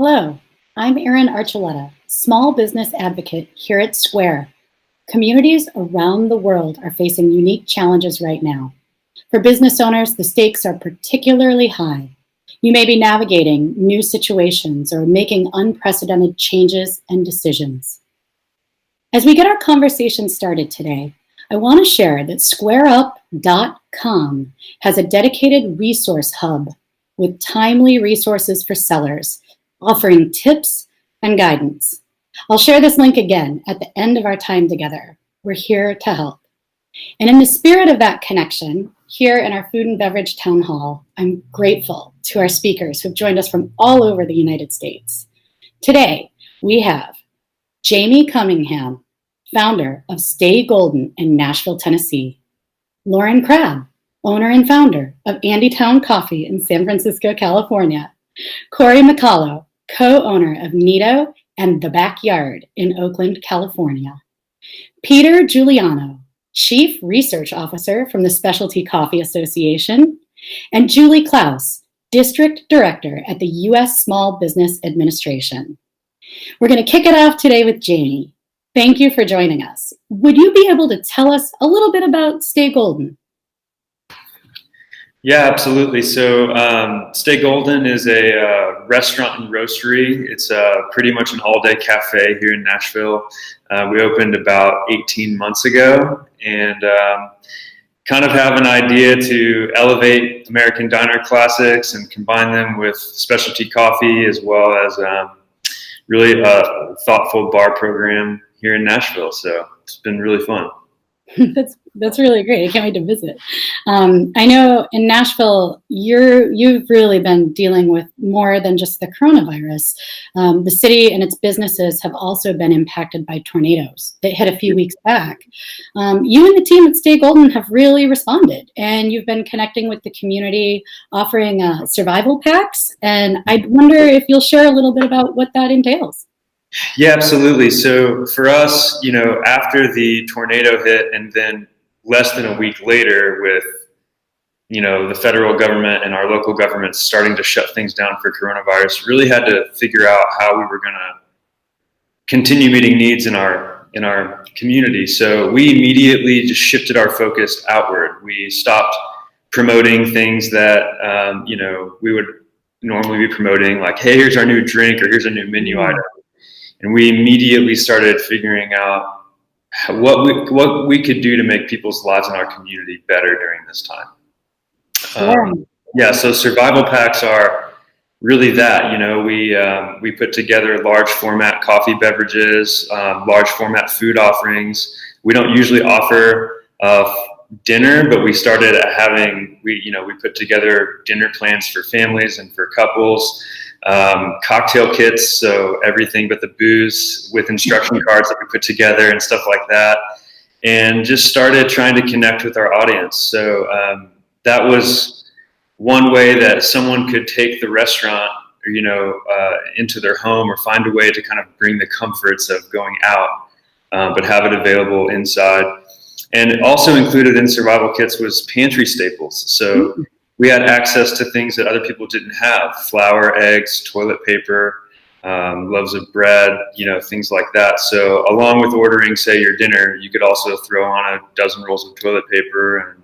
Hello, I'm Erin Archuleta, small business advocate here at Square. Communities around the world are facing unique challenges right now. For business owners, the stakes are particularly high. You may be navigating new situations or making unprecedented changes and decisions. As we get our conversation started today, I want to share that SquareUp.com has a dedicated resource hub with timely resources for sellers, offering tips and guidance. I'll share this link again at the end of our time together. We're here to help. And in the spirit of that connection, here in our Food and Beverage Town Hall, I'm grateful to our speakers who've joined us from all over the United States. Today, we have Jamie Cunningham, founder of Stay Golden in Nashville, Tennessee. Lauren Crabbe, owner and founder of Andytown Coffee in San Francisco, California. Cory McCollow, co-owner of Nido and Backyard in Oakland, California. Peter Giuliano, Chief Research Officer from the Specialty Coffee Association, and Julie Clowes, District Director at the U.S. Small Business Administration. We're going to kick it off today with Jamie. Thank you for joining us. Would you be able to tell us a little bit about Stay Golden? Yeah, absolutely. So Stay Golden is a restaurant and roastery. It's pretty much an all-day cafe here in Nashville. We opened about 18 months ago and kind of have an idea to elevate American diner classics and combine them with specialty coffee as well as really a thoughtful bar program here in Nashville. So it's been really fun. That's really great. I can't wait to visit. I know in Nashville, you've really been dealing with more than just the coronavirus. The city and its businesses have also been impacted by tornadoes that hit a few weeks back. You and the team at Stay Golden have really responded, and you've been connecting with the community, offering survival packs. And I wonder if you'll share a little bit about what that entails. Yeah, absolutely. So for us, after the tornado hit and then less than a week later with, the federal government and our local governments starting to shut things down for coronavirus, really had to figure out how we were going to continue meeting needs in our community. So we immediately just shifted our focus outward. We stopped promoting things that, we would normally be promoting, like, hey, here's our new drink or here's a new menu item. And we immediately started figuring out what we could do to make people's lives in our community better during this time. So survival packs are really that. We put together large format coffee beverages, large format food offerings. We don't usually offer dinner, but we started we put together dinner plans for families and for couples. Cocktail kits, so everything but the booze, with instruction cards that we put together and stuff like that, and just started trying to connect with our audience. So that was one way that someone could take the restaurant, into their home, or find a way to kind of bring the comforts of going out, but have it available inside. And also included in survival kits was pantry staples. So we had access to things that other people didn't have: flour, eggs, toilet paper, loaves of bread, things like that. So along with ordering, say, your dinner, you could also throw on a dozen rolls of toilet paper and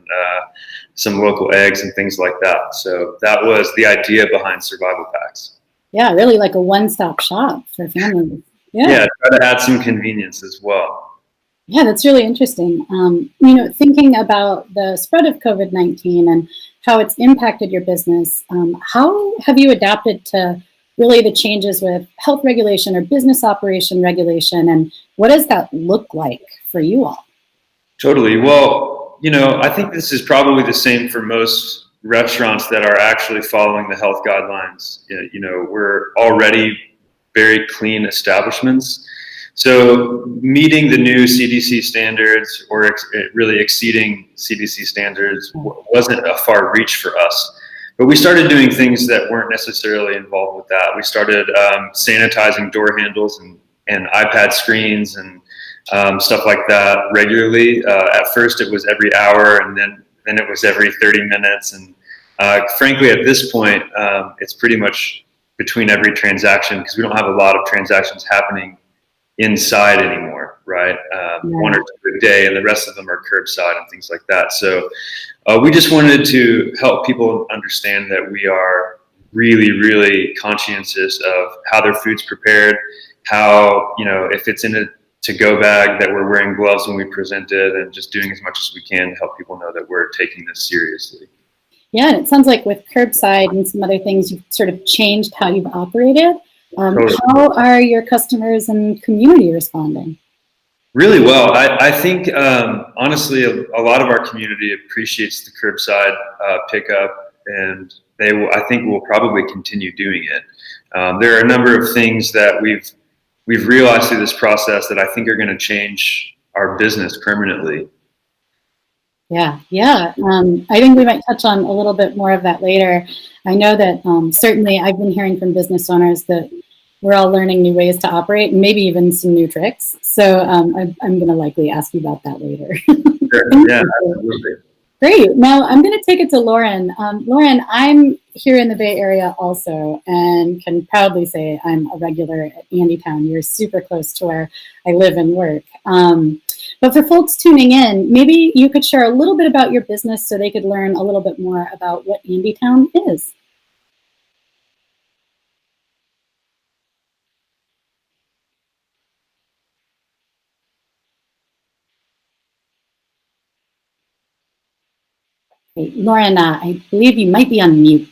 some local eggs and things like that. So that was the idea behind survival packs. Yeah, really like a one-stop shop for families. Yeah, try to add some convenience as well. Yeah, that's really interesting. Thinking about the spread of COVID-19 and how it's impacted your business, how have you adapted to really the changes with health regulation or business operation regulation, and what does that look like for you all? Totally. Well, I think this is probably the same for most restaurants that are actually following the health guidelines. We're already very clean establishments. So meeting the new CDC standards, or really exceeding CDC standards, wasn't a far reach for us. But we started doing things that weren't necessarily involved with that. We started sanitizing door handles and iPad screens and stuff like that regularly. At first it was every hour, and then it was every 30 minutes. And frankly, at this point, it's pretty much between every transaction, because we don't have a lot of transactions happening inside anymore, right? One or two a day, and the rest of them are curbside and things like that. So we just wanted to help people understand that we are really, really conscientious of how their food's prepared, how, if it's in a to-go bag, that we're wearing gloves when we present it, and just doing as much as we can to help people know that we're taking this seriously. Yeah, and it sounds like with curbside and some other things, you've sort of changed how you've operated. Totally. How are your customers and community responding? Really well. I think, honestly, a lot of our community appreciates the curbside pickup, and I think will probably continue doing it. There are a number of things that we've realized through this process that I think are going to change our business permanently. Yeah. I think we might touch on a little bit more of that later. I know that certainly I've been hearing from business owners that we're all learning new ways to operate, and maybe even some new tricks. So I'm going to likely ask you about that later. Sure. Yeah, absolutely. Great. Now I'm going to take it to Lauren. Lauren, I'm here in the Bay Area also, and can proudly say I'm a regular at Andytown. You're super close to where I live and work. But for folks tuning in, maybe you could share a little bit about your business so they could learn a little bit more about what Andytown is. Great. Lauren, I believe you might be on mute.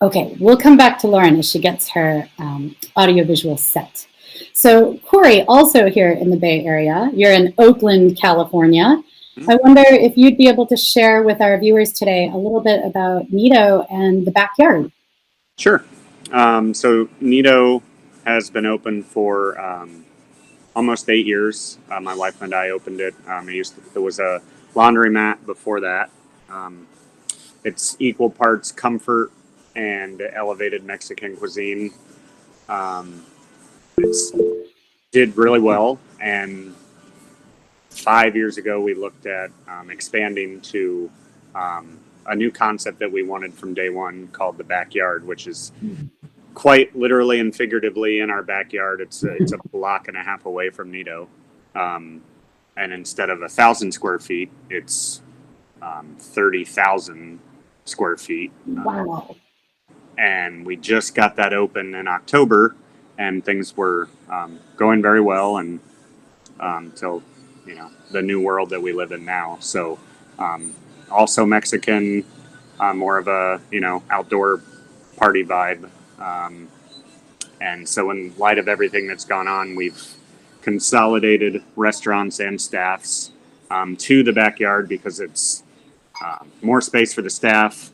Okay, we'll come back to Lauren as she gets her audiovisual set. So Cory, also here in the Bay Area, you're in Oakland, California. I wonder if you'd be able to share with our viewers today a little bit about Nieto and the backyard. Sure. So Nieto has been open for almost 8 years. My wife and I opened it. There was a laundromat before that. It's equal parts comfort and elevated Mexican cuisine. It's did really well, and 5 years ago we looked at expanding to a new concept that we wanted from day one called the backyard, which is quite literally and figuratively in our backyard. It's a block and a half away from Nieto, and instead of 1,000 square feet, it's 30,000 square feet. Wow. And we just got that open in October, and things were going very well, and till the new world that we live in now. So also Mexican, more of a outdoor party vibe, and so in light of everything that's gone on, we've consolidated restaurants and staffs to the backyard because it's more space for the staff,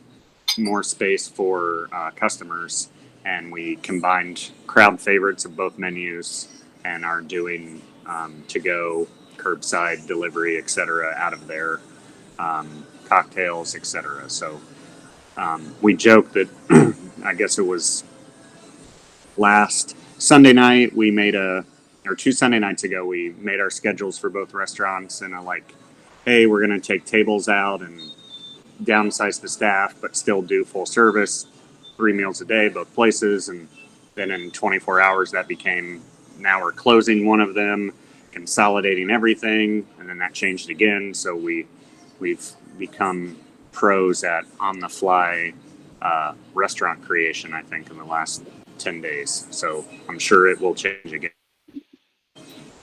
more space for customers, and we combined crowd favorites of both menus and are doing to-go, curbside delivery, etc. out of there, cocktails, etc. So we joke that I guess it was last Sunday night or 2 Sunday nights ago, we made our schedules for both restaurants, and hey, we're going to take tables out and downsize the staff, but still do full service, 3 meals a day, both places. And then in 24 hours, that became, now we're closing one of them, consolidating everything, and then that changed again. So we've become pros at on-the-fly restaurant creation, I think, in the last 10 days. So I'm sure it will change again.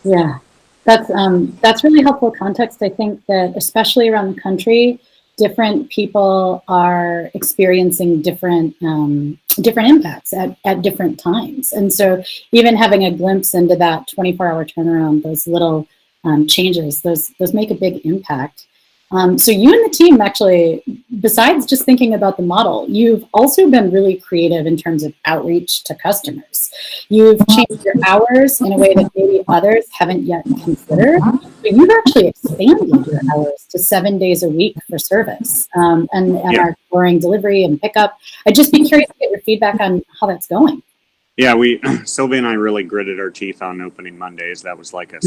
Yeah, that's really helpful context. I think that especially around the country, different people are experiencing different impacts at different times. And so even having a glimpse into that 24-hour turnaround, those little changes, those make a big impact. So you and the team actually, besides just thinking about the model, you've also been really creative in terms of outreach to customers. You've changed your hours in a way that maybe others haven't yet considered. But you've actually expanded your hours to 7 days a week for service and are exploring delivery and pickup. I'd just be curious to get your feedback on how that's going. Yeah, Sylvia and I really gritted our teeth on opening Mondays. That was like a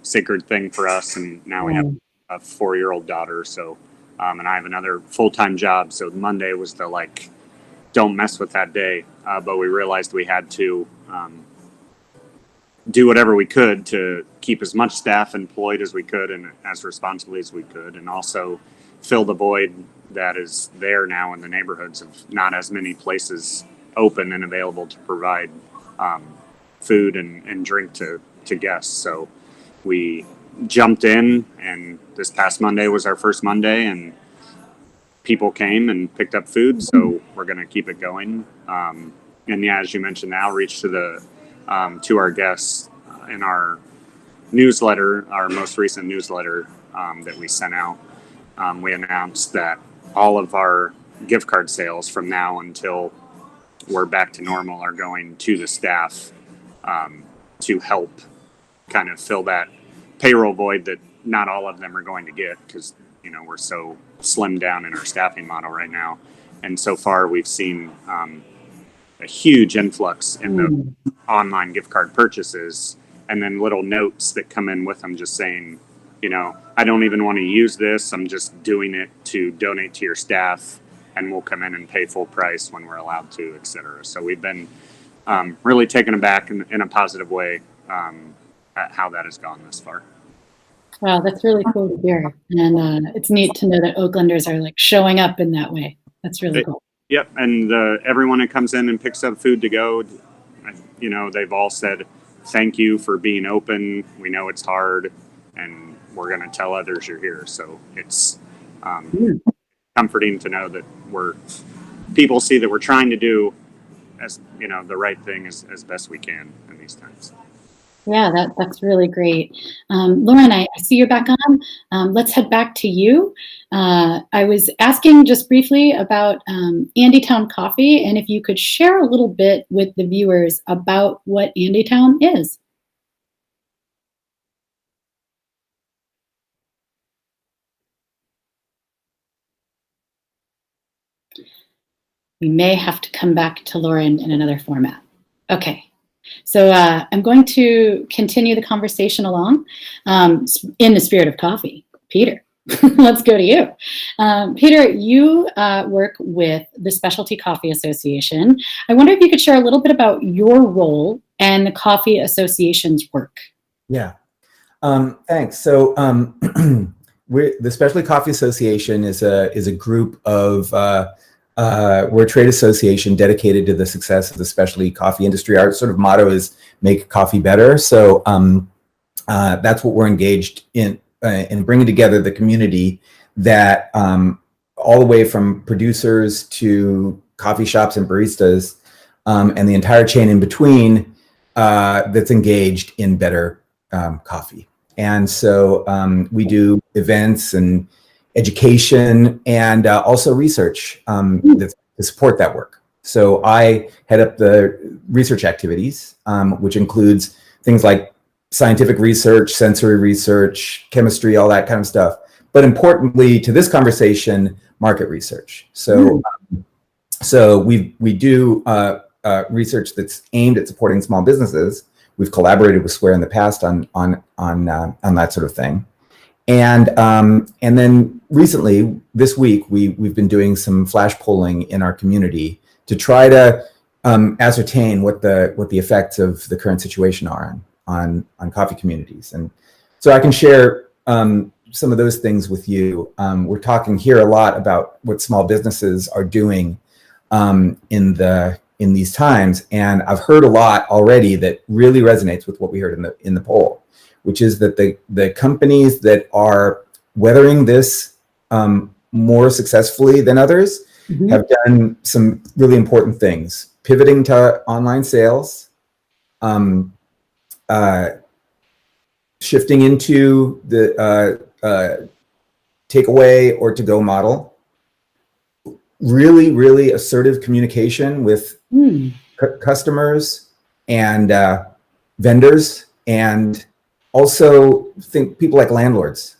sacred thing for us. And now we have a 4-year-old daughter. So, and I have another full-time job. So Monday was the like, don't mess with that day. But we realized we had to do whatever we could to keep as much staff employed as we could and as responsibly as we could, and also fill the void that is there now in the neighborhoods of not as many places open and available to provide food and drink to guests. So we jumped in, and this past Monday was our first Monday, and people came and picked up food. So we're going to keep it going. And yeah, as you mentioned, the outreach to our guests in our newsletter, our most recent newsletter that we sent out, we announced that all of our gift card sales from now until we're back to normal are going to the staff to help kind of fill that payroll void that not all of them are going to get, because we're so slimmed down in our staffing model right now. And so far we've seen a huge influx in the online gift card purchases, and then little notes that come in with them just saying, I don't even want to use this. I'm just doing it to donate to your staff, and we'll come in and pay full price when we're allowed to, et cetera. So we've been really taken aback in a positive way at how that has gone this far. Wow, that's really cool to hear. And it's neat to know that Oaklanders are like showing up in that way. That's really cool. Yep. And everyone that comes in and picks up food to go, they've all said, thank you for being open. We know it's hard, and we're going to tell others you're here. So it's comforting to know that people see that we're trying to do the right thing as best we can in these times. Yeah, that's really great. Lauren, I see you're back on. Let's head back to you. I was asking just briefly about Andytown Coffee, and if you could share a little bit with the viewers about what Andytown is. We may have to come back to Lauren in another format. Okay. So I'm going to continue the conversation along in the spirit of coffee. Peter, let's go to you. Peter, you work with the Specialty Coffee Association. I wonder if you could share a little bit about your role and the Coffee Association's work. Yeah, thanks. So the Specialty Coffee Association is a group of we're a trade association dedicated to the success of the specialty coffee industry. Our sort of motto is "Make coffee better." So that's what we're engaged in bringing together the community that all the way from producers to coffee shops and baristas and the entire chain in between that's engaged in better coffee. And so we do events and education and also research to support that work. So I head up the research activities, which includes things like scientific research, sensory research, chemistry, all that kind of stuff. But importantly to this conversation, market research. So we do research that's aimed at supporting small businesses. We've collaborated with Square in the past on that sort of thing. And then recently, this week, we've been doing some flash polling in our community to try to ascertain what the effects of the current situation are on coffee communities. And so I can share some of those things with you. We're talking here a lot about what small businesses are doing in these times, and I've heard a lot already that really resonates with what we heard in the poll, which is that the companies that are weathering this more successfully than others have done some really important things, pivoting to online sales, shifting into the takeaway or to-go model, really, really assertive communication with customers and vendors, and also think people like landlords,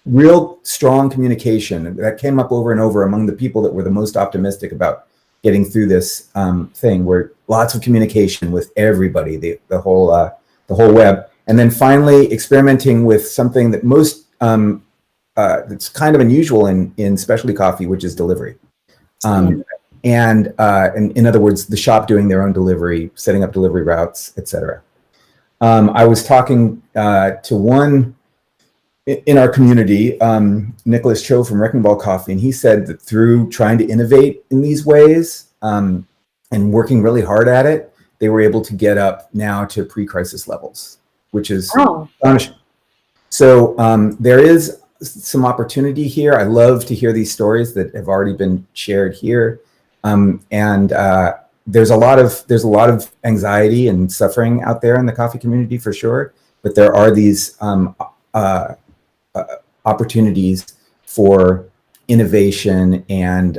real strong communication that came up over and over among the people that were the most optimistic about getting through this thing, where lots of communication with everybody, the whole web. And then finally, experimenting with something that most, that's kind of unusual in specialty coffee, which is delivery. And in other words, the shop doing their own delivery, setting up delivery routes, etc. I was talking to one in our community, Nicholas Cho from Wrecking Ball Coffee, and he said that through trying to innovate in these ways and working really hard at it, they were able to get up now to pre-crisis levels, which is astonishing. So there is some opportunity here. I love to hear these stories that have already been shared here, there's a lot of anxiety and suffering out there in the coffee community for sure. But there are these opportunities for innovation and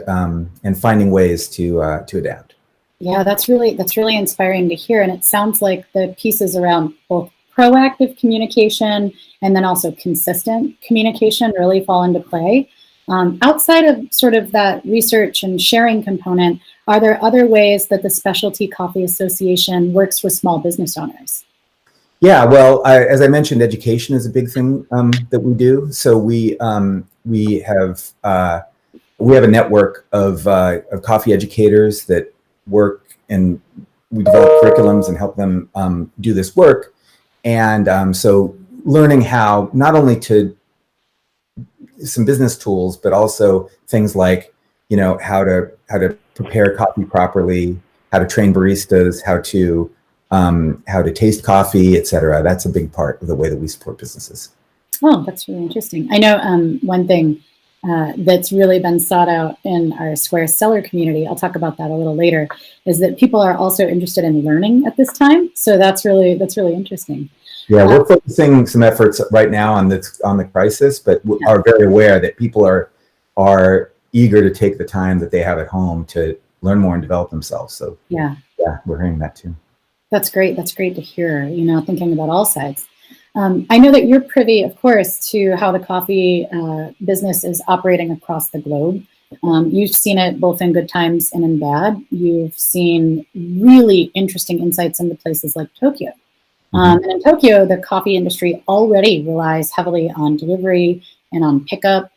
finding ways to adapt. Yeah, that's really inspiring to hear. And it sounds like the pieces around both proactive communication and then also consistent communication really fall into play. Outside of sort of that research and sharing component, are there other ways that the Specialty Coffee Association works with small business owners? Yeah, well, as I mentioned, education is a big thing that we do. So we have a network of coffee educators that work, and we develop curriculums and help them do this work. And so learning how not only to some business tools, but also things like, how to prepare coffee properly, how to train baristas, how to taste coffee, etc. That's a big part of the way that we support businesses. Oh, that's really interesting. I know one thing that's really been sought out in our Square seller community, I'll talk about that a little later, is that people are also interested in learning at this time. So that's really interesting. Yeah, we're focusing some efforts right now on the crisis, but are very aware that people are eager to take the time that they have at home to learn more and develop themselves. So yeah, we're hearing that too. That's great. That's great to hear, thinking about all sides. I know that you're privy, of course, to how the coffee business is operating across the globe. You've seen it both in good times and in bad. You've seen really interesting insights into places like Tokyo. And in Tokyo, the coffee industry already relies heavily on delivery and on pickup.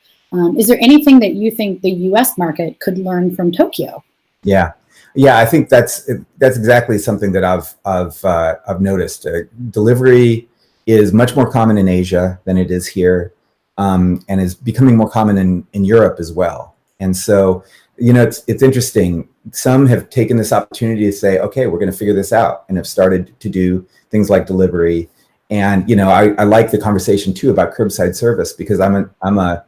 Is there anything that you think the U.S. market could learn from Tokyo? Yeah, I think that's exactly something that I've noticed. Delivery is much more common in Asia than it is here, and is becoming more common in Europe as well. And so, it's interesting. Some have taken this opportunity to say, okay, we're going to figure this out, and have started to do things like delivery. And I like the conversation too about curbside service, because I'm a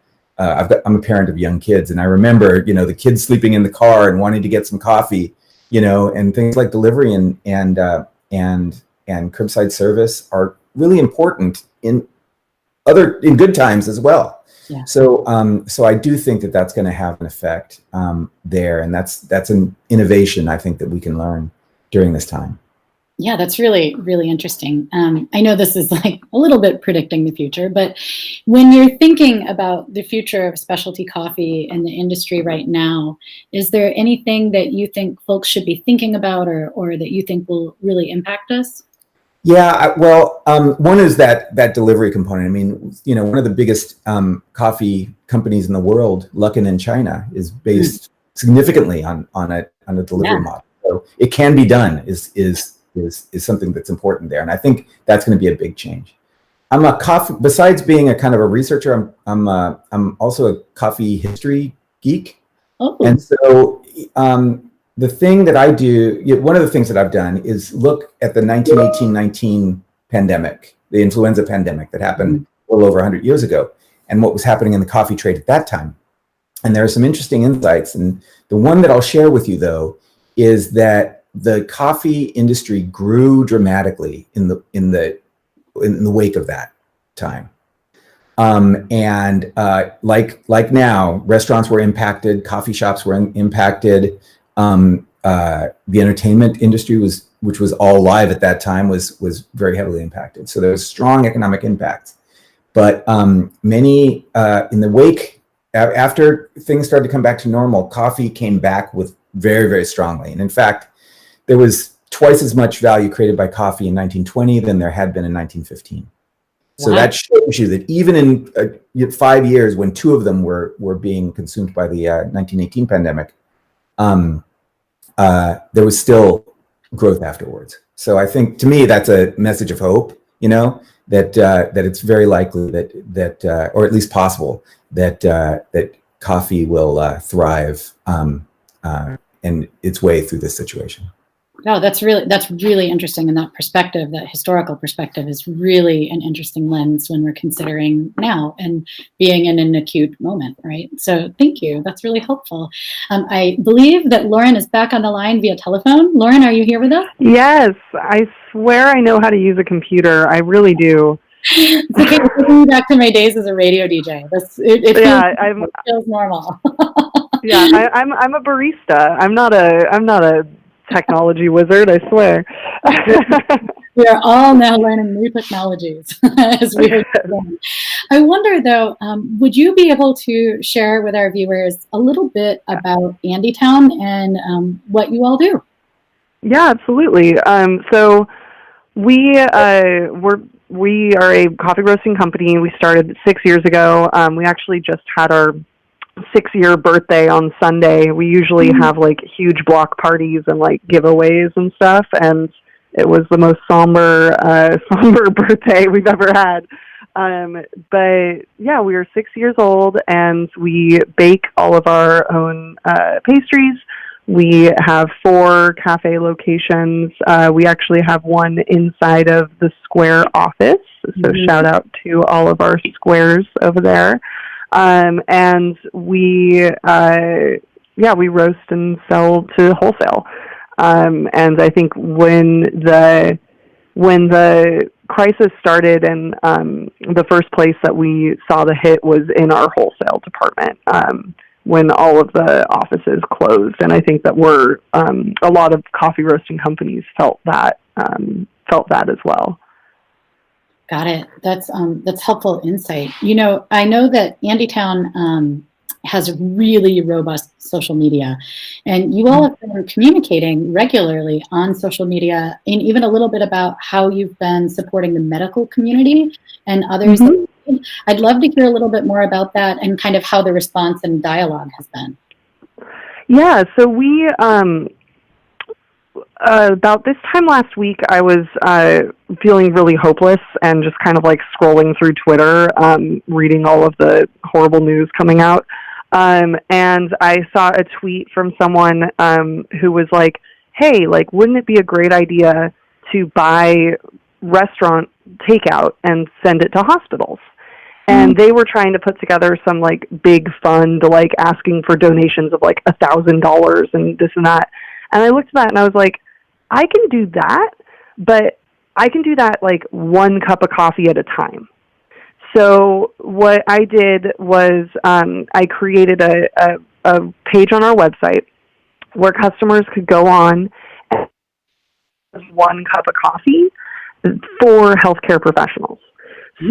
parent of young kids, and I remember the kids sleeping in the car and wanting to get some coffee, and things like delivery and curbside service are really important in good times as well. Yeah. So I do think that that's going to have an effect there, and that's an innovation I think that we can learn during this time. Yeah, that's really, really interesting. I know this is like a little bit predicting the future, but when you're thinking about the future of specialty coffee and the industry right now, is there anything that you think folks should be thinking about or that you think will really impact us? Yeah, well, one is that delivery component. I mean, one of the biggest coffee companies in the world, Luckin in China, is based significantly on a delivery model. So it can be done is something that's important there, and I think that's going to be a big change. Besides being a kind of a researcher, I'm also a coffee history geek. Oh. And so the thing that I do, one of the things that I've done is look at the 1918-19 pandemic, the influenza pandemic that happened a little over 100 years ago, and what was happening in the coffee trade at that time. And there are some interesting insights, and the one that I'll share with you though is that the coffee industry grew dramatically in the wake of that time. Like now, restaurants were impacted, coffee shops were impacted. The entertainment industry which was all live at that time, was very heavily impacted. So there was strong economic impact. But many in the wake, after things started to come back to normal, coffee came back with very, very strongly. And in fact, there was twice as much value created by coffee in 1920 than there had been in 1915. So Wow. that shows you that even in 5 years, when 2 of them were being consumed by the 1918 pandemic, there was still growth afterwards. So I think, to me, that's a message of hope. That it's very likely that or at least possible that coffee will thrive in its way through this situation. No, that's really interesting. And that perspective, that historical perspective, is really an interesting lens when we're considering now and being in an acute moment, right? So thank you. That's really helpful. I believe that Lauren is back on the line via telephone. Lauren, are you here with us? Yes, I swear I know how to use a computer. I really do. It's okay. Taking me back to my days as a radio DJ. It feels normal. Yeah, I'm a barista. I'm not a technology wizard, I swear. We are all now learning new technologies as we are going. I wonder, though, would you be able to share with our viewers a little bit about Andytown and what you all do? Yeah, absolutely. So we are a coffee roasting company. We started 6 years ago. We actually just had our 6-year birthday on Sunday. We usually have like huge block parties and like giveaways and stuff, and it was the most somber birthday we've ever had. But yeah, we are 6 years old, and we bake all of our own pastries. We have 4 cafe locations. We actually have one inside of the Square office, so shout out to all of our Squares over there. And we roast and sell to wholesale. And I think when the crisis started, and the first place that we saw the hit was in our wholesale department, when all of the offices closed. And I think that a lot of coffee roasting companies felt that as well. Got it. That's helpful insight. I know that Andytown has really robust social media, and you all have been communicating regularly on social media, and even a little bit about how you've been supporting the medical community and others. I'd love to hear a little bit more about that and kind of how the response and dialogue has been. Yeah, so we about this time last week, I was feeling really hopeless and just kind of like scrolling through Twitter, reading all of the horrible news coming out. And I saw a tweet from someone who was like, hey, like, wouldn't it be a great idea to buy restaurant takeout and send it to hospitals? And they were trying to put together some like big fund, like asking for donations of like $1,000 and this and that. And I looked at that and I was like, I can do that, but I can do that like 1 cup of coffee at a time. So what I did was I created a page on our website where customers could go on and 1 cup of coffee for healthcare professionals.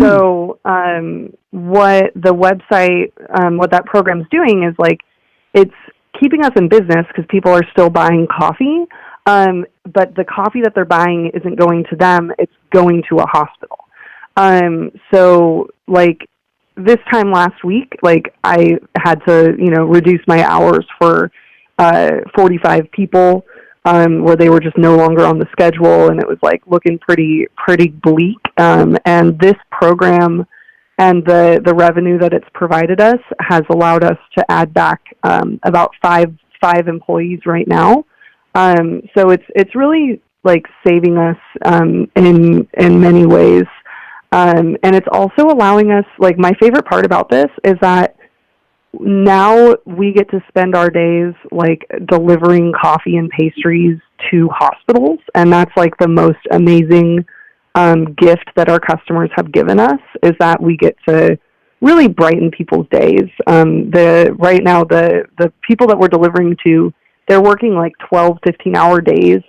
So what the website, what that program is doing is like, it's keeping us in business because people are still buying coffee, but the coffee that they're buying isn't going to them, it's going to a hospital. So like this time last week, like I had to, reduce my hours for 45 people, where they were just no longer on the schedule, and it was like looking pretty bleak. And this program and the revenue that it's provided us has allowed us to add back about five employees right now. So it's really like saving us in many ways. And it's also allowing us, like, my favorite part about this is that now we get to spend our days like delivering coffee and pastries to hospitals, and that's like the most amazing gift that our customers have given us, is that we get to really brighten people's days. Right now the people that we're delivering to, they're working like 12, 15-hour days,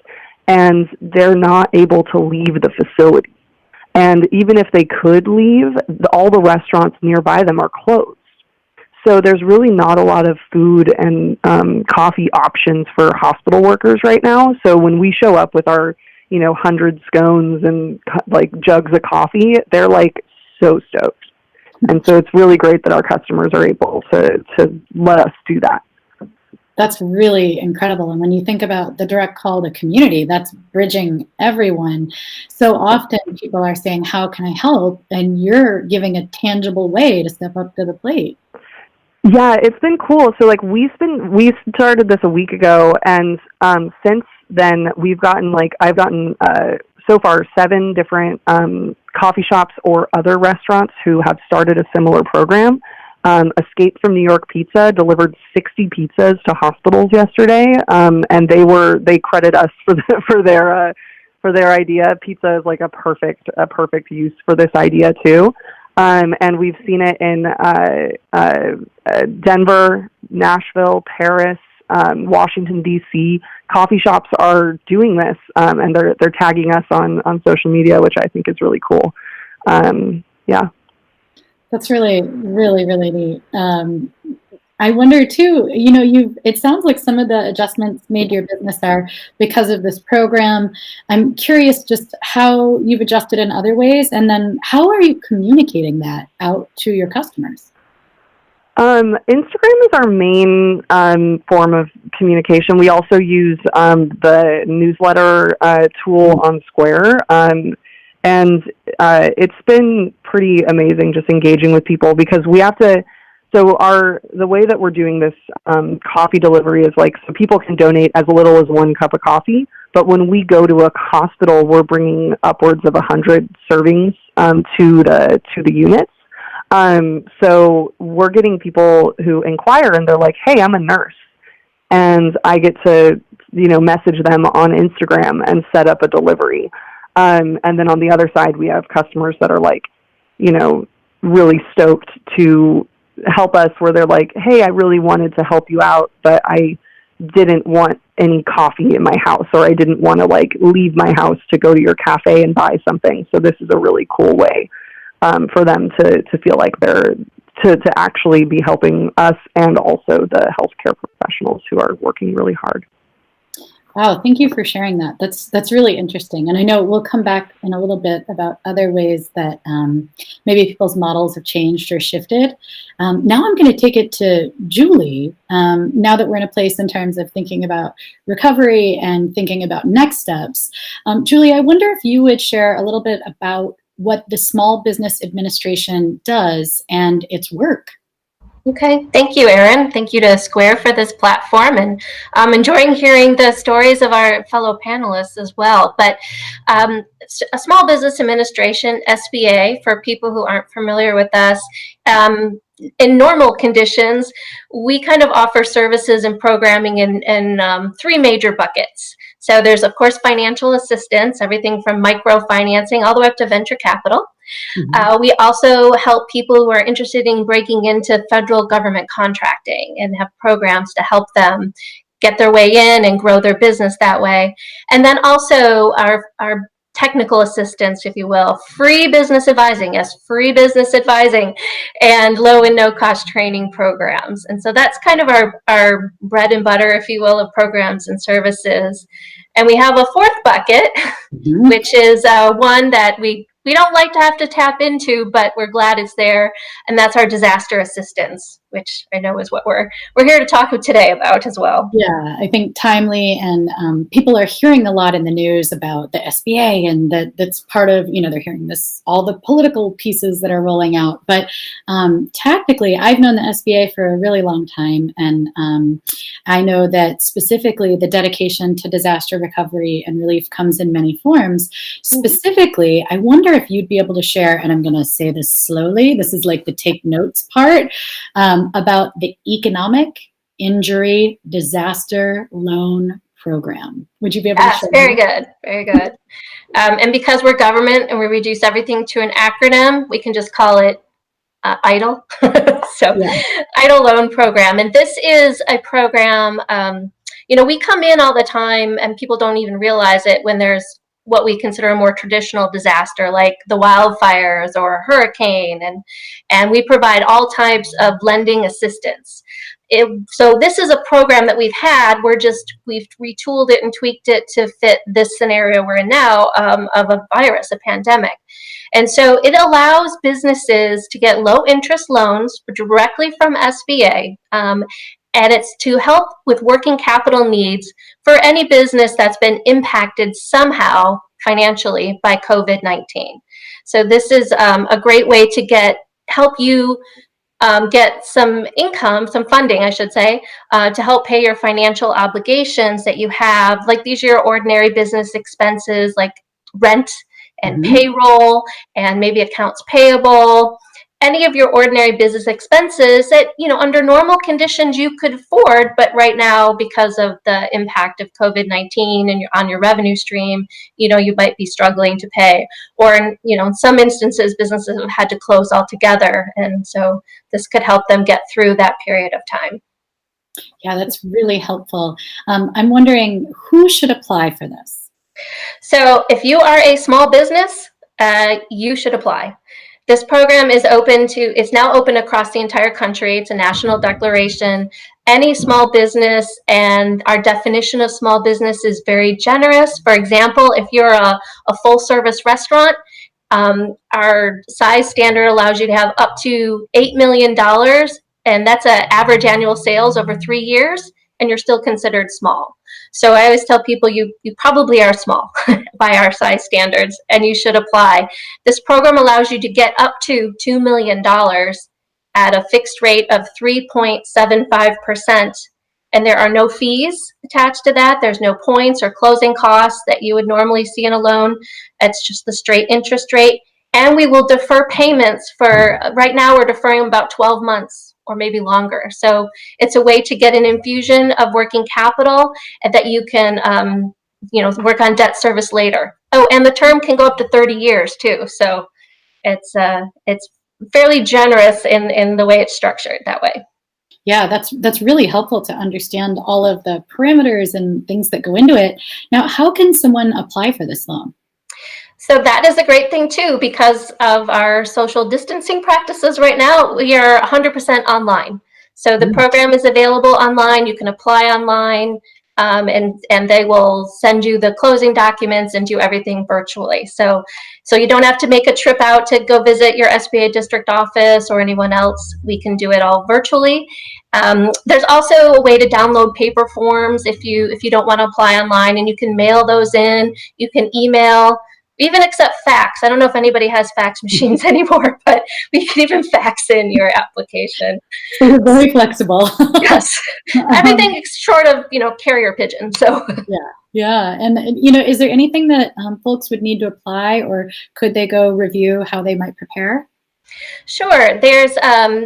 and they're not able to leave the facility. And even if they could leave, all the restaurants nearby them are closed. So there's really not a lot of food and coffee options for hospital workers right now. So when we show up with our, 100 scones and like jugs of coffee, they're like so stoked. And so it's really great that our customers are able to let us do that. That's really incredible. And when you think about the direct call to community, that's bridging everyone. So often people are saying, how can I help? And you're giving a tangible way to step up to the plate. Yeah, it's been cool. So like we started this a week ago, and since then I've gotten so far 7 different coffee shops or other restaurants who have started a similar program. Escape from New York Pizza delivered 60 pizzas to hospitals yesterday, and they credit us for their idea. Pizza is like a perfect use for this idea too. And we've seen it in Denver, Nashville, Paris, Washington D.C. Coffee shops are doing this, and they're tagging us on social media, which I think is really cool. Yeah. That's really, really, really neat. I wonder too, it sounds like some of the adjustments made to your business are because of this program. I'm curious just how you've adjusted in other ways, and then how are you communicating that out to your customers? Instagram is our main form of communication. We also use the newsletter tool on Square. And it's been pretty amazing just engaging with people, because we have to, the way that we're doing this coffee delivery is so people can donate as little as 1 cup of coffee, but when we go to a hospital, we're bringing upwards of 100 servings to the units. So we're getting people who inquire, and they're like, hey, I'm a nurse, and I get to, message them on Instagram and set up a delivery. And then on the other side, we have customers that are really stoked to help us, where they're like, hey, I really wanted to help you out, but I didn't want any coffee in my house, or I didn't want to leave my house to go to your cafe and buy something. So this is a really cool way for them to feel like they're to actually be helping us, and also the healthcare professionals who are working really hard. Wow, thank you for sharing that. That's really interesting. And I know we'll come back in a little bit about other ways that maybe people's models have changed or shifted. Now I'm going to take it to Julie, now that we're in a place in terms of thinking about recovery and thinking about next steps. Julie, I wonder if you would share a little bit about what the Small Business Administration does and its work. Okay, thank you, Erin. Thank you to Square for this platform, and I'm enjoying hearing the stories of our fellow panelists as well. But a Small Business Administration, SBA, for people who aren't familiar with us, in normal conditions, we kind of offer services and programming in 3 major buckets. So there's, of course, financial assistance, everything from microfinancing all the way up to venture capital. Mm-hmm. We also help people who are interested in breaking into federal government contracting and have programs to help them get their way in and grow their business that way. And then also our technical assistance, if you will, free business advising, and low and no cost training programs. And so that's kind of our bread and butter, if you will, of programs and services. And we have a 4th bucket, mm-hmm. which is one that we don't like to have to tap into, but we're glad it's there, and that's our disaster assistance, which I know is what we're here to talk today about as well. Yeah, I think timely, and people are hearing a lot in the news about the SBA, and that's part of, they're hearing this, all the political pieces that are rolling out. But tactically, I've known the SBA for a really long time, and I know that specifically the dedication to disaster recovery and relief comes in many forms. Specifically, I wonder if you'd be able to share, and I'm going to say this slowly, this is like the take notes part, about the Economic Injury Disaster Loan Program. Would you be able to share? Very good, very good. And because we're government and we reduce everything to an acronym, we can just call it IDLE. So yeah. IDLE Loan Program. And this is a program, we come in all the time and people don't even realize it when there's what we consider a more traditional disaster, like the wildfires or a hurricane, and we provide all types of lending assistance. So this is a program that we've had. We've retooled it and tweaked it to fit this scenario we're in now, of a virus, a pandemic. And so it allows businesses to get low interest loans directly from SBA. And it's to help with working capital needs for any business that's been impacted somehow financially by COVID-19. So this is a great way to help you get some income, some funding, I should say, to help pay your financial obligations that you have. Like, these are your ordinary business expenses, like rent and payroll and maybe accounts payable. Any of your ordinary business expenses that, under normal conditions you could afford, but right now, because of the impact of COVID-19 and on your revenue stream, you might be struggling to pay. Or in some instances, businesses have had to close altogether. And so this could help them get through that period of time. Yeah, that's really helpful. I'm wondering, who should apply for this? So if you are a small business, you should apply. This program is it's now open across the entire country. It's a national declaration. Any small business, and our definition of small business is very generous. For example, if you're a full service restaurant, our size standard allows you to have up to $8 million, and that's an average annual sales over 3 years, and you're still considered small. So I always tell people you probably are small by our size standards, and you should apply. This program allows you to get up to $2 million at a fixed rate of 3.75%, and there are no fees attached to that. There's no points or closing costs that you would normally see in a loan. It's just the straight interest rate, and we will defer payments for, right now we're deferring about 12 months or maybe longer. So it's a way to get an infusion of working capital and that you can, work on debt service later. Oh, and the term can go up to 30 years too. So it's fairly generous in the way it's structured that way. Yeah, that's really helpful to understand all of the parameters and things that go into it. Now, how can someone apply for this loan? So that is a great thing too, because of our social distancing practices right now, we are 100% online. So the program is available online. You can apply online, and they will send you the closing documents and do everything virtually. So you don't have to make a trip out to go visit your SBA district office or anyone else. We can do it all virtually. There's also a way to download paper forms if you don't want to apply online, and you can mail those in. You can email. Even accept fax. I don't know if anybody has fax machines anymore, but we can even fax in your application. We're very flexible. Yes. Everything is short of, carrier pigeon. So yeah. And is there anything that folks would need to apply, or could they go review how they might prepare? Sure. There's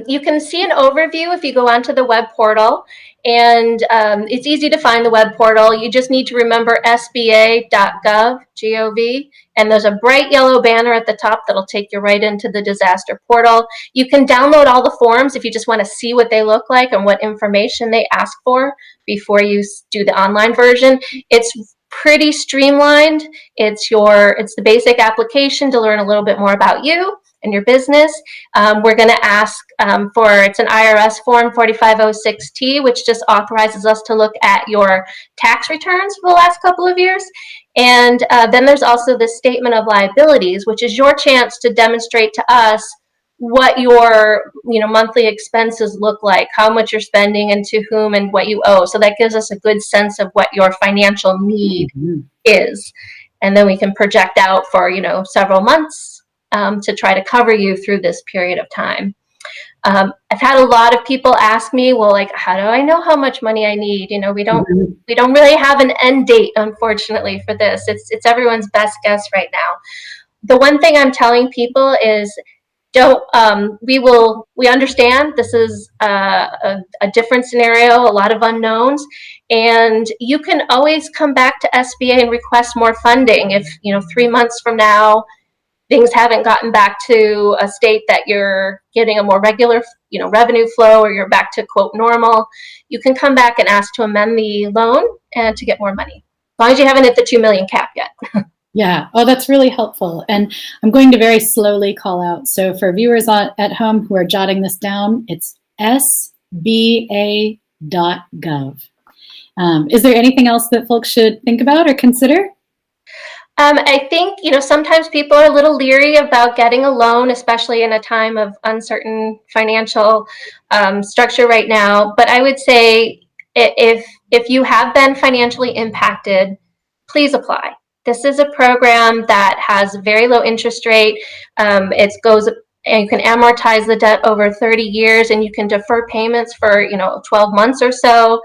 you can see an overview if you go onto the web portal, and it's easy to find the web portal. You just need to remember sba.gov, G-O-V, and there's a bright yellow banner at the top that'll take you right into the disaster portal. You can download all the forms if you just want to see what they look like and what information they ask for before you do the online version. It's pretty streamlined. It's the basic application to learn a little bit more about you and your business. We're going to ask it's an IRS form 4506T, which just authorizes us to look at your tax returns for the last couple of years. And then there's also this statement of liabilities, which is your chance to demonstrate to us what your monthly expenses look like, how much you're spending and to whom and what you owe. So that gives us a good sense of what your financial need is. And then we can project out for several months to try to cover you through this period of time. I've had a lot of people ask me, well, like, how do I know how much money I need? We don't really have an end date, unfortunately, for this. It's everyone's best guess right now. The one thing I'm telling people is, we understand this is a different scenario, a lot of unknowns, and you can always come back to SBA and request more funding if 3 months from now things haven't gotten back to a state that you're getting a more regular revenue flow, or you're back to quote normal. You can come back and ask to amend the loan and to get more money, as long as you haven't hit the 2 million cap yet. Yeah. Oh, that's really helpful. And I'm going to very slowly call out. So for viewers at home who are jotting this down, it's SBA.gov. Is there anything else that folks should think about or consider? I think, sometimes people are a little leery about getting a loan, especially in a time of uncertain financial structure right now. But I would say if you have been financially impacted, please apply. This is a program that has a very low interest rate. And you can amortize the debt over 30 years, and you can defer payments for 12 months or so.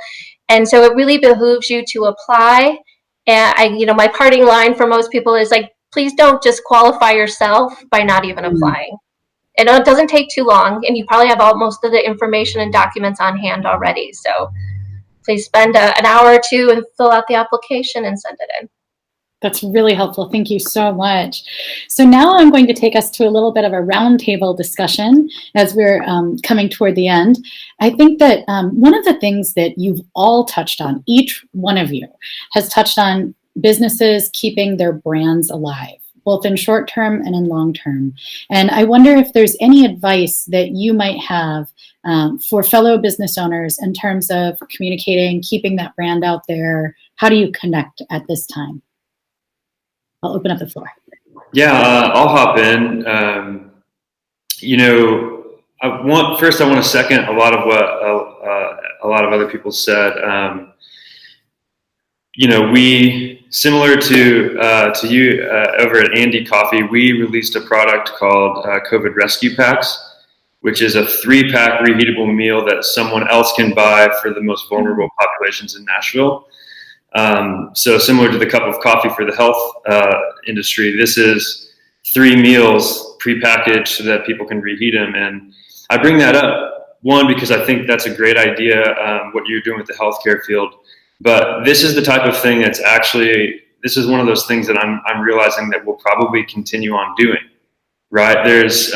And so it really behooves you to apply. And my parting line for most people is like, please don't just qualify yourself by not even applying. And it doesn't take too long, and you probably have most of the information and documents on hand already. So please spend an hour or two and fill out the application and send it in. That's really helpful. Thank you so much. So now I'm going to take us to a little bit of a roundtable discussion as we're coming toward the end. I think that one of the things that you've all touched on, each one of you has touched on businesses keeping their brands alive, both in short term and in long term. And I wonder if there's any advice that you might have for fellow business owners in terms of communicating, keeping that brand out there. How do you connect at this time? I'll open up the floor. Yeah, I'll hop in. I want to second a lot of what a lot of other people said. We, similar to you over at Andy Coffee, we released a product called COVID Rescue Packs, which is a 3-pack reheatable meal that someone else can buy for the most vulnerable populations in Nashville. So similar to the cup of coffee for the health industry, this is 3 meals prepackaged so that people can reheat them. And I bring that up, one, because I think that's a great idea, what you're doing with the healthcare field. But this is the type of thing this is one of those things that I'm realizing that we'll probably continue on doing, right? There's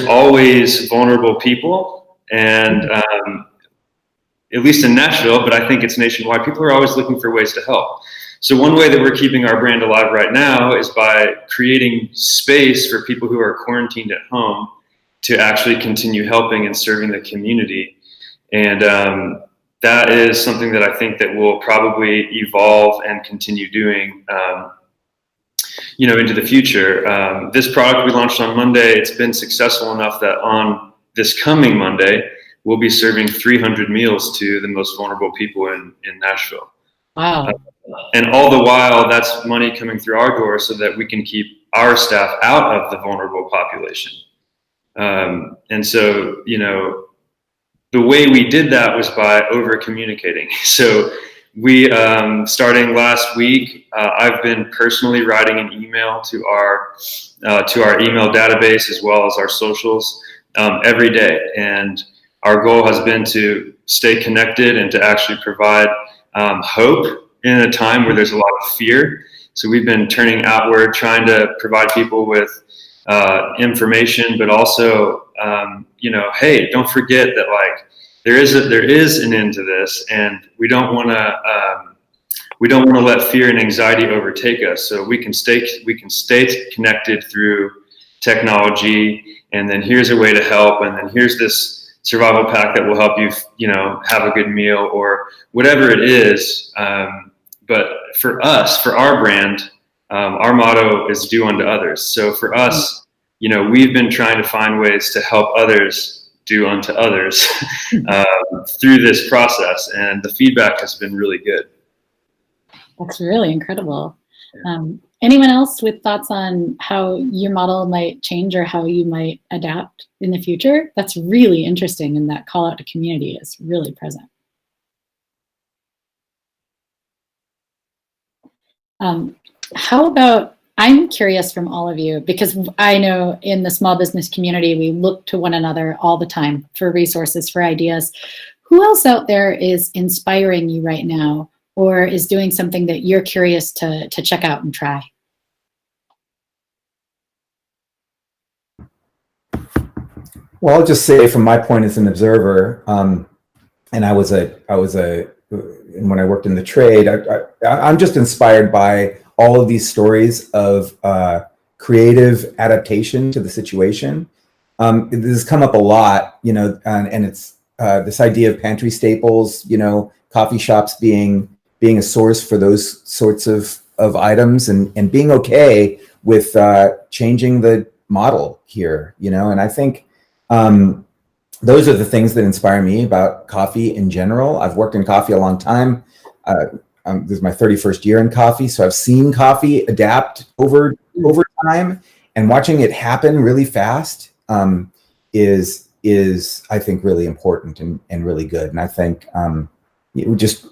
always vulnerable people, and at least in Nashville, but I think it's nationwide, people are always looking for ways to help. So one way that we're keeping our brand alive right now is by creating space for people who are quarantined at home to actually continue helping and serving the community. And that is something that I think that will probably evolve and continue doing into the future. This product we launched on Monday, it's been successful enough that on this coming Monday, we'll be serving 300 meals to the most vulnerable people in Nashville. Wow. And all the while, that's money coming through our door so that we can keep our staff out of the vulnerable population. And so, the way we did that was by over communicating. So we, starting last week, I've been personally writing an email to our email database as well as our socials every day. And our goal has been to stay connected and to actually provide hope in a time where there's a lot of fear. So we've been turning outward, trying to provide people with information, but also, hey, don't forget that there is an end to this, and we don't want to let fear and anxiety overtake us. So we can stay connected through technology, and then here's a way to help, and then here's this survival pack that will help you, have a good meal or whatever it is. But for us, for our brand, our motto is do unto others. So for us, we've been trying to find ways to help others do unto others through this process. And the feedback has been really good. That's really incredible. Anyone else with thoughts on how your model might change or how you might adapt in the future? That's really interesting, and that call out to community is really present. How about, I'm curious from all of you, because I know in the small business community, we look to one another all the time for resources, for ideas. Who else out there is inspiring you right now, or is doing something that you're curious to check out and try? Well, I'll just say from my point as an observer, and when I worked in the trade, I'm just inspired by all of these stories of creative adaptation to the situation. This has come up a lot, you know, and it's this idea of pantry staples, you know, coffee shops being a source for those sorts of items, and being okay with changing the model here, you know. And I think those are the things that inspire me about coffee in general. I've worked in coffee a long time. This is my 31st year in coffee, so I've seen coffee adapt over time, and watching it happen really fast is I think really important and really good. And I think just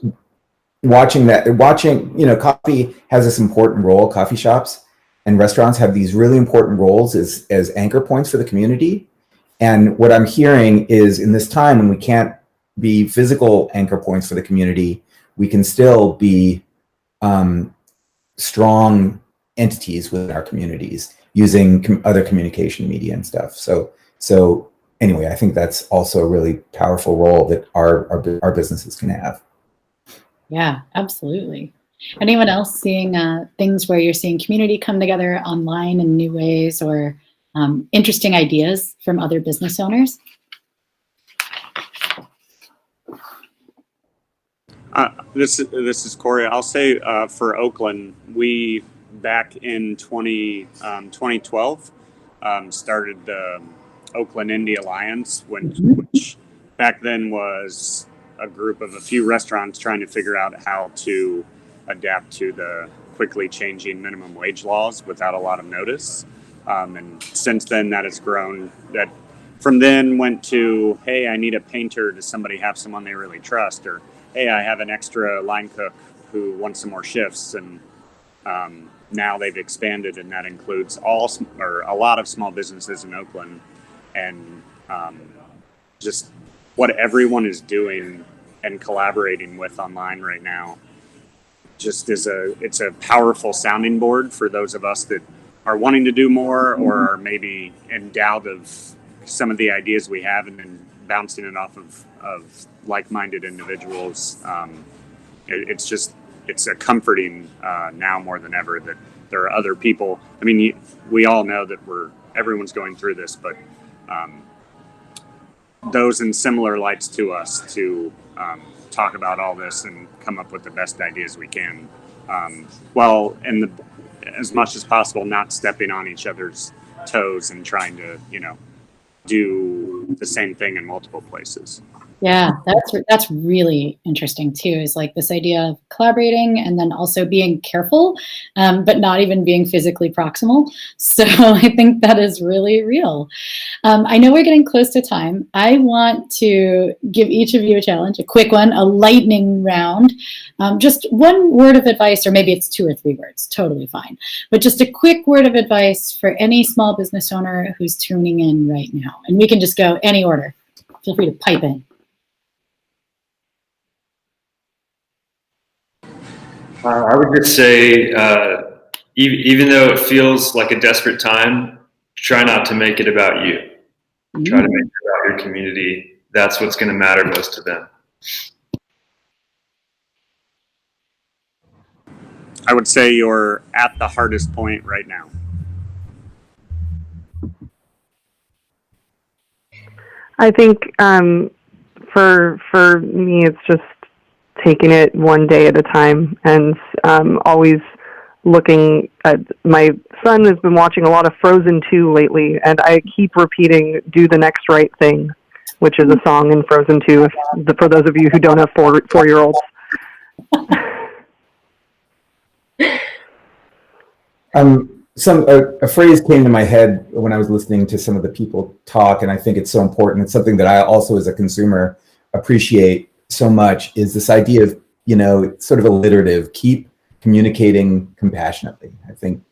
watching, you know, coffee has this important role. Coffee shops and restaurants have these really important roles as anchor points for the community. And what I'm hearing is, in this time when we can't be physical anchor points for the community, we can still be strong entities within our communities using other communication media and stuff. So anyway, I think that's also a really powerful role that our businesses can have. Yeah, absolutely. Anyone else seeing things where you're seeing community come together online in new ways, or interesting ideas from other business owners? This is Cory. I'll say for Oakland, we back in 2012 started the Oakland Indie Alliance, which back then was a group of a few restaurants trying to figure out how to adapt to the quickly changing minimum wage laws without a lot of notice. And since then, that has grown. That from then went to, hey, I need a painter. Does somebody have someone they really trust? Or, hey, I have an extra line cook who wants some more shifts. And now they've expanded, and that includes a lot of small businesses in Oakland, and just what everyone is doing and collaborating with online right now. Just it's a powerful sounding board for those of us that are wanting to do more, or are maybe in doubt of some of the ideas we have, and then bouncing it off of like-minded individuals. It's a comforting now more than ever that there are other people. I mean, we all know that everyone's going through this, but those in similar lights to us to talk about all this and come up with the best ideas we can, while as much as possible not stepping on each other's toes and trying to, you know, do the same thing in multiple places. Yeah, that's really interesting too, is like this idea of collaborating and then also being careful, but not even being physically proximal. So I think that is really real. I know we're getting close to time. I want to give each of you a challenge, a quick one, a lightning round. Just one word of advice, or maybe it's 2 or 3 words, totally fine. But just a quick word of advice for any small business owner who's tuning in right now. And we can just go any order. Feel free to pipe in. I would just say, even though it feels like a desperate time, try not to make it about you. Try to make it about your community. That's what's going to matter most to them. I would say you're at the hardest point right now. I think for me, it's just taking it one day at a time, and always looking at, my son has been watching a lot of Frozen 2 lately, and I keep repeating, do the next right thing, which is a song in Frozen 2, for those of you who don't have four-year-olds. A phrase came to my head when I was listening to some of the people talk, and I think it's so important. It's something that I also, as a consumer, appreciate so much, is this idea of, you know, sort of alliterative, keep communicating compassionately. I think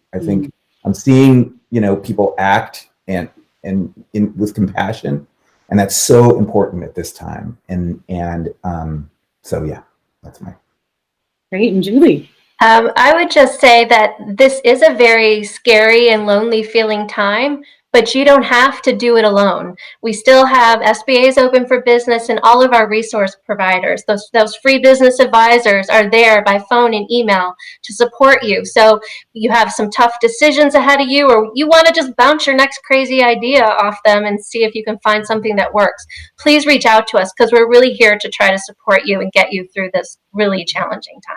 I'm seeing, you know, people act and with compassion, and that's so important at this time. So yeah, that's my. Great. And Julie? I would just say that this is a very scary and lonely feeling time, but you don't have to do it alone. We still have SBAs open for business and all of our resource providers. Those free business advisors are there by phone and email to support you. So you have some tough decisions ahead of you, or you want to just bounce your next crazy idea off them and see if you can find something that works. Please reach out to us, because we're really here to try to support you and get you through this really challenging time.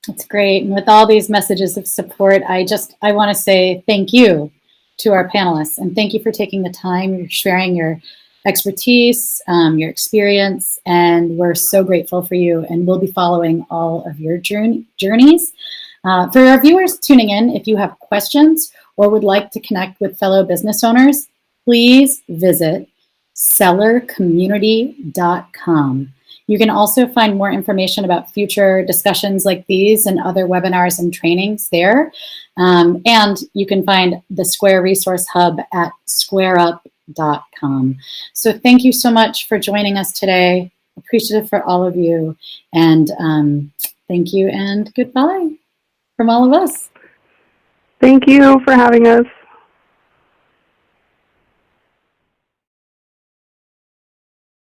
That's great. And with all these messages of support, I want to say thank you to our panelists, and thank you for taking the time, you're sharing your expertise, your experience, and we're so grateful for you, and we'll be following all of your journeys. For our viewers tuning in, if you have questions or would like to connect with fellow business owners, please visit sellercommunity.com. You can also find more information about future discussions like these and other webinars and trainings there. And you can find the Square Resource Hub at squareup.com. So thank you so much for joining us today. Appreciative for all of you. And thank you and goodbye from all of us. Thank you for having us.